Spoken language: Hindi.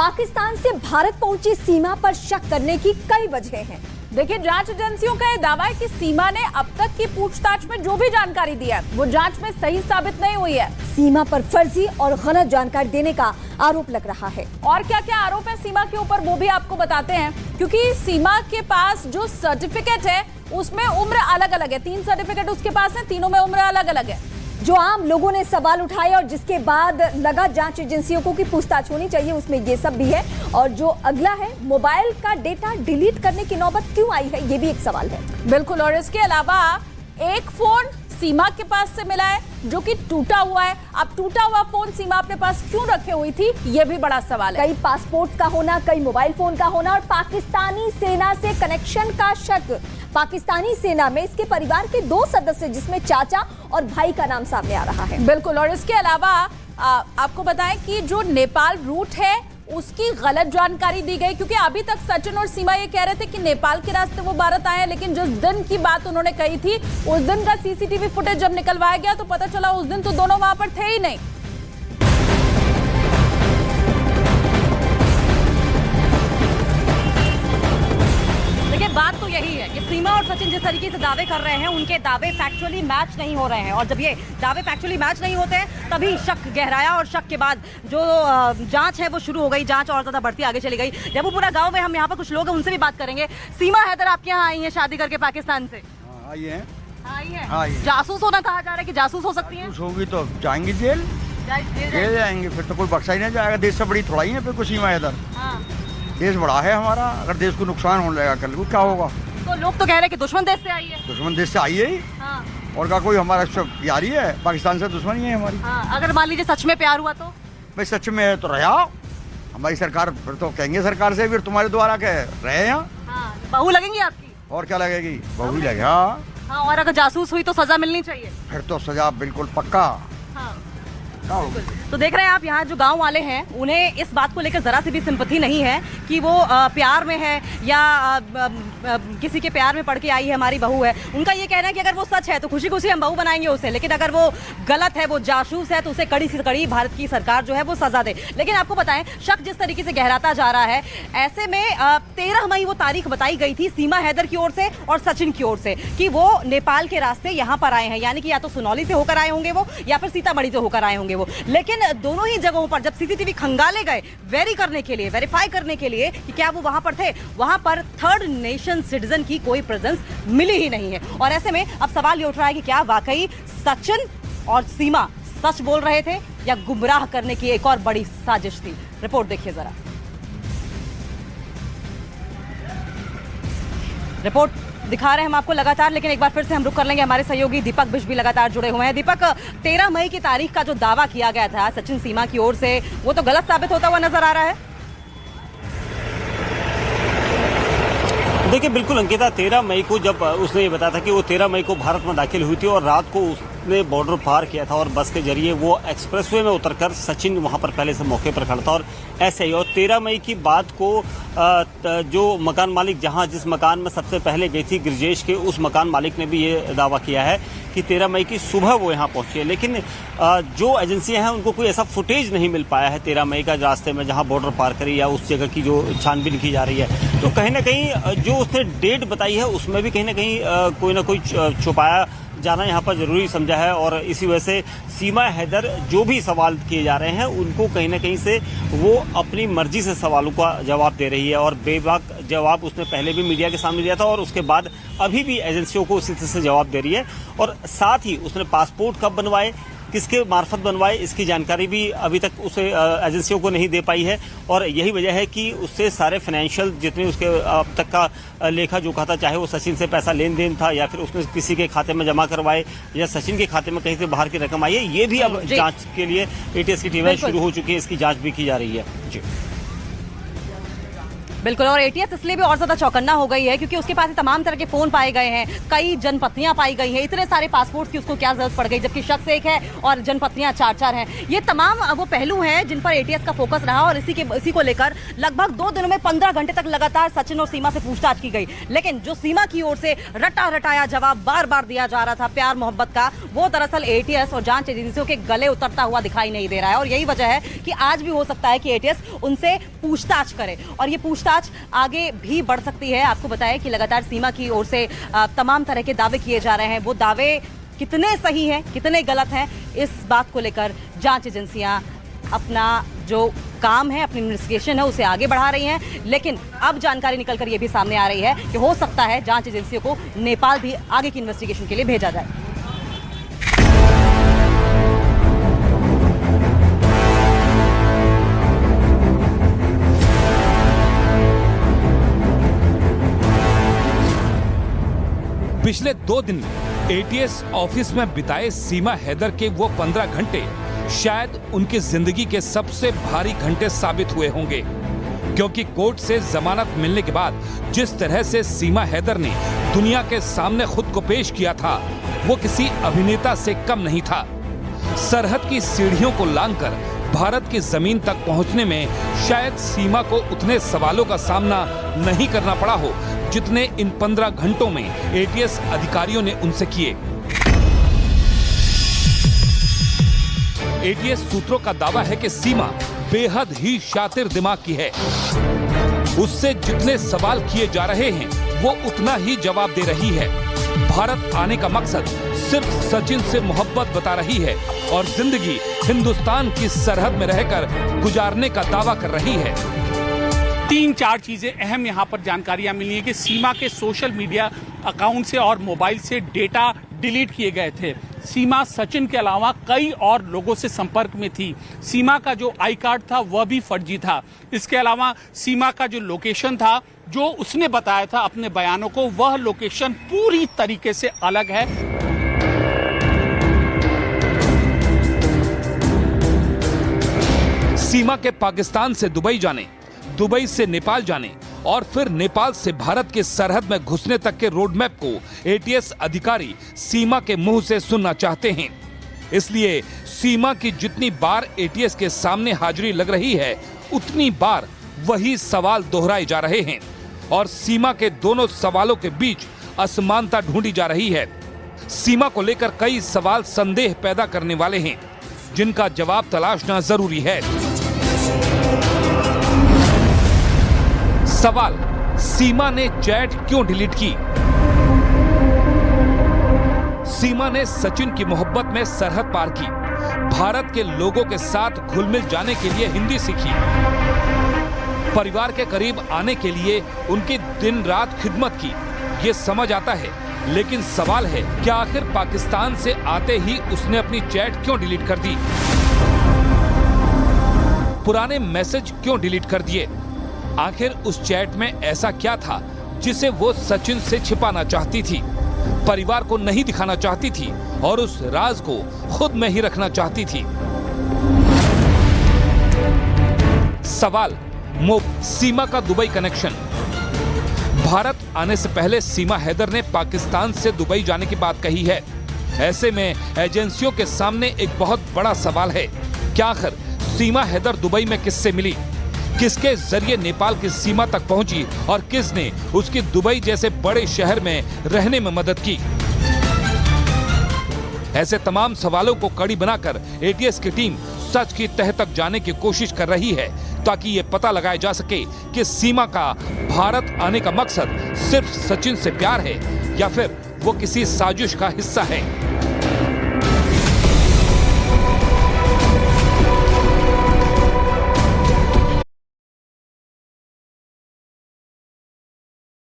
पाकिस्तान से भारत पहुंची सीमा पर शक करने की कई वजह हैं। देखिए, जांच एजेंसियों का यह दावा है कि सीमा ने अब तक की पूछताछ में जो भी जानकारी दी है वो जांच में सही साबित नहीं हुई है। सीमा पर फर्जी और गलत जानकारी देने का आरोप लग रहा है। और क्या क्या आरोप है सीमा के ऊपर वो भी आपको बताते हैं, क्योंकि सीमा के पास जो सर्टिफिकेट है उसमें उम्र अलग अलग है। 3 सर्टिफिकेट उसके पास है, तीनों में उम्र अलग अलग है। जो आम लोगों ने सवाल उठाए और जिसके बाद लगा जांच एजेंसियों को कि पूछताछ होनी चाहिए, उसमें ये सब भी है। और जो अगला है, मोबाइल का डेटा डिलीट करने की नौबत क्यों आई है, ये भी एक सवाल है। बिल्कुल। और इसके अलावा एक फोन सीमा के पास से मिला है जो कि टूटा हुआ है। अब टूटा हुआ फोन सीमा अपने पास क्यों रखे हुई थी, ये भी बड़ा सवाल है। कई पासपोर्ट का होना, कई मोबाइल फोन का होना और पाकिस्तानी सेना से कनेक्शन का शक। पाकिस्तानी सेना में इसके परिवार के 2 सदस्य जिसमें चाचा और भाई का नाम सामने आ रहा है। बिल्कुल। और इसके अलावा आपको बताएं कि जो नेपाल रूट है उसकी गलत जानकारी दी गई, क्योंकि अभी तक सचिन और सीमा ये कह रहे थे कि नेपाल के रास्ते वो भारत आए हैं, लेकिन जिस दिन की बात उन्होंने कही थी उस दिन का सीसीटीवी फुटेज जब निकलवाया गया तो पता चला उस दिन तो दोनों वहां पर थे ही नहीं। बात तो यही है कि सीमा और सचिन जिस तरीके से दावे कर रहे हैं उनके दावे फैक्चुअली मैच नहीं हो रहे हैं, और जब ये दावे फैक्चुअली मैच नहीं होते हैं तभी शक गहराया, और शक के बाद जो जांच है वो शुरू हो गई। जांच और ज्यादा बढ़ती आगे चली गई। जब वो पूरा गांव में हम यहाँ पर कुछ लोग हैं उनसे भी बात करेंगे। सीमा हैदर आपके यहाँ आई है शादी करके पाकिस्तान से? आई है। जासूस होना कहा जा रहा है कि जासूस हो सकती है? होगी तो जाएंगी जेल जाएंगे, फिर तो कोई बख्शा ही नहीं जाएगा। देश से बड़ी थोड़ा ही है फिर कुछ सीमा हैदर। देश बड़ा है हमारा, अगर देश को नुकसान होने लगेगा कल को क्या होगा? तो लोग तो कह रहे हैं कि दुश्मन देश से आई है। दुश्मन देश से आई है ही। और क्या कोई हमारा यारी है? पाकिस्तान से दुश्मनी है हमारी। अगर मान लीजिए सच में प्यार हुआ तो? भाई सच में है तो रहा हमारी सरकार, फिर तो कहेंगे सरकार से फिर तुम्हारे द्वारा कह रहे यहाँ। बहू लगेंगी आपकी? और क्या लगेगी? बहू ही लगेगा। और अगर जासूस हुई तो सजा मिलनी चाहिए? फिर तो सजा बिल्कुल पक्का। तो देख रहे हैं आप, यहाँ जो गांव वाले हैं उन्हें इस बात को लेकर जरा सी भी सिंपैथी नहीं है कि वो प्यार में है या किसी के प्यार में पड़ के आई है हमारी बहू है। उनका ये कहना है कि अगर वो सच है तो खुशी खुशी हम बहू बनाएंगे उसे, लेकिन अगर वो गलत है, वो जासूस है, तो उसे कड़ी से कड़ी भारत की सरकार जो है वो सजा दे। लेकिन आपको बताएं, शक जिस तरीके से गहराता जा रहा है, ऐसे में 13 मई वो तारीख बताई गई थी सीमा हैदर की ओर से और सचिन की ओर से कि वो नेपाल के रास्ते यहाँ पर आए हैं, यानी कि या तो सुनौली से होकर आए होंगे वो या फिर सीतामढ़ी से होकर आए होंगे वो। लेकिन दोनों ही जगहों पर जब सीसीटीवी खंगाले गए वेरीफाई करने के लिए कि क्या वो वहां पर थे, वहां पर थर्ड नेशन सिटीजन की कोई प्रेजेंस मिली ही नहीं है। और ऐसे में अब सवाल ये उठ रहा है कि क्या वाकई सचिन और सीमा सच बोल रहे थे या गुमराह करने की एक और बड़ी साजिश थी? रिपोर्ट देखिए जरा। रिपोर्ट दिखा रहे हैं हम आपको लगातार, लेकिन एक बार फिर से हम रुक कर लेंगे। हमारे सहयोगी दीपक बिश भी लगातार जुड़े हुए हैं। दीपक, 13 मई की तारीख का जो दावा किया गया था सचिन सीमा की ओर से, वो तो गलत साबित होता हुआ नजर आ रहा है। देखिए बिल्कुल अंकिता, 13 मई को जब उसने ये बताया था कि वो 13 मई को भारत में दाखिल हुई थी और रात को उसने बॉर्डर पार किया था और बस के जरिए वो एक्सप्रेसवे में उतरकर सचिन वहां पर पहले से मौके पर खड़ा था और ऐसे ही। और 13 मई की बात को जो मकान मालिक जिस मकान में सबसे पहले गई थी गिरजेश के, उस मकान मालिक ने भी ये दावा किया है कि 13 मई की सुबह वो यहाँ पहुंची है। लेकिन जो एजेंसियां हैं उनको कोई ऐसा फुटेज नहीं मिल पाया है 13 मई का रास्ते में जहाँ बॉर्डर पार करी या उस जगह की जो छानबीन की जा रही है। तो कहीं ना कहीं जो उसने डेट बताई है उसमें भी कहीं ना कहीं कोई ना कोई छुपाया जाना यहाँ पर जरूरी समझा है। और इसी वजह से सीमा हैदर जो भी सवाल किए जा रहे हैं उनको कहीं ना कहीं से वो अपनी मर्जी से सवालों का जवाब दे रही है और बेबाक जवाब उसने पहले भी मीडिया के सामने दिया था और उसके बाद अभी भी एजेंसियों को उसी तरह से जवाब दे रही है। और साथ ही उसने पासपोर्ट कब बनवाए, किसके मार्फत बनवाए, इसकी जानकारी भी अभी तक उसे एजेंसियों को नहीं दे पाई है। और यही वजह है कि उससे सारे फाइनेंशियल जितने उसके अब तक का लेखा जोखा था, चाहे वो सचिन से पैसा लेन देन था या फिर उसने किसी के खाते में जमा करवाए या सचिन के खाते में कहीं से बाहर की रकम आई है, ये भी अब जांच के लिए एटीएस की टीमें शुरू हो चुकी है, इसकी जांच भी की जा रही है। जी बिल्कुल, और एटीएस इसलिए भी और ज्यादा चौकन्ना हो गई है क्योंकि उसके पास तमाम तरह के फोन पाए गए हैं, कई जनपत्नियां पाई गई हैं, इतने सारे पासपोर्ट की उसको क्या जरूरत पड़ गई, जबकि शख्स एक है और जनपत्नियां 4-4 हैं। ये तमाम वो पहलू हैं जिन पर एटीएस का फोकस रहा और इसी को लेकर लगभग 2 दिनों में 15 घंटे तक लगातार सचिन और सीमा से पूछताछ की गई। लेकिन जो सीमा की ओर से रटाया जवाब बार बार दिया जा रहा था प्यार मोहब्बत का, वो दरअसल एटीएस और जांच एजेंसियों के गले उतरता हुआ दिखाई नहीं दे रहा है। और यही वजह है कि आज भी हो सकता है कि एटीएस उनसे पूछताछ करे और ये पूछताछ आगे भी बढ़ सकती है। आपको बताया कि लगातार सीमा की ओर से तमाम तरह के दावे किए जा रहे हैं। वो दावे कितने सही हैं, कितने गलत हैं, इस बात को लेकर जांच एजेंसियां अपना जो काम है, अपनी इन्वेस्टिगेशन है, उसे आगे बढ़ा रही हैं। लेकिन अब जानकारी निकलकर यह भी सामने आ रही है कि हो सकता है जांच एजेंसियों को नेपाल भी आगे की इन्वेस्टिगेशन के लिए भेजा जाए। पिछले 2 दिन एटीएस ऑफिस में बिताए सीमा हैदर के वो 15 घंटे शायद उनकी जिंदगी के सबसे भारी घंटे साबित हुए होंगे, क्योंकि कोर्ट से जमानत मिलने के बाद जिस तरह से सीमा हैदर ने दुनिया के सामने खुद को पेश किया था, वो किसी अभिनेता से कम नहीं था। सरहद की सीढ़ियों को लांघकर भारत की जमीन तक पहुंचने में शायद सीमा को उतने सवालों का सामना नहीं करना पड़ा हो जितने इन 15 घंटों में एटीएस अधिकारियों ने उनसे किए। एटीएस सूत्रों का दावा है कि सीमा बेहद ही शातिर दिमाग की है। उससे जितने सवाल किए जा रहे हैं वो उतना ही जवाब दे रही है। भारत आने का मकसद सिर्फ सचिन से मोहब्बत बता रही है और जिंदगी हिंदुस्तान की सरहद में रहकर गुजारने का दावा कर रही है। 3-4 चीजें अहम यहाँ पर जानकारियां मिली है कि सीमा के सोशल मीडिया अकाउंट से और मोबाइल से डेटा डिलीट किए गए थे। सीमा सचिन के अलावा कई और लोगों से संपर्क में थी। सीमा का जो आई कार्ड था वह भी फर्जी था। इसके अलावा सीमा का जो लोकेशन था, जो उसने बताया था अपने बयानों को, वह लोकेशन पूरी तरीके से अलग है। सीमा के पाकिस्तान से दुबई जाने, दुबई से नेपाल जाने और फिर नेपाल से भारत के सरहद में घुसने तक के रोड मैप को एटीएस अधिकारी सीमा के मुंह से सुनना चाहते हैं। इसलिए सीमा की जितनी बार एटीएस के सामने हाजिरी लग रही है, उतनी बार वही सवाल दोहराए जा रहे हैं और सीमा के दोनों सवालों के बीच असमानता ढूंढी जा रही है। सीमा को लेकर कई सवाल संदेह पैदा करने वाले हैं, जिनका जवाब तलाशना जरूरी है। सवाल, सीमा ने चैट क्यों डिलीट की? सीमा ने सचिन की मोहब्बत में सरहद पार की, भारत के लोगों के साथ घुल मिल जाने के लिए हिंदी सीखी, परिवार के करीब आने के लिए उनकी दिन रात खिदमत की। ये समझ आता है, लेकिन सवाल है कि आखिर पाकिस्तान से आते ही उसने अपनी चैट क्यों डिलीट कर दी? पुराने मैसेज क्यों डिलीट कर दिए? आखिर उस चैट में ऐसा क्या था जिसे वो सचिन से छिपाना चाहती थी, परिवार को नहीं दिखाना चाहती थी और उस राज को खुद में ही रखना चाहती थी? सवाल, सीमा का दुबई कनेक्शन। भारत आने से पहले सीमा हैदर ने पाकिस्तान से दुबई जाने की बात कही है। ऐसे में एजेंसियों के सामने एक बहुत बड़ा सवाल है, क्या आखिर सीमा हैदर दुबई में किससे मिली? किसके जरिए नेपाल की सीमा तक पहुंची और किसने उसकी दुबई जैसे बड़े शहर में रहने में मदद की? ऐसे तमाम सवालों को कड़ी बनाकर एटीएस की टीम सच की तह तक जाने की कोशिश कर रही है, ताकि ये पता लगाया जा सके कि सीमा का भारत आने का मकसद सिर्फ सचिन से प्यार है या फिर वो किसी साजिश का हिस्सा है।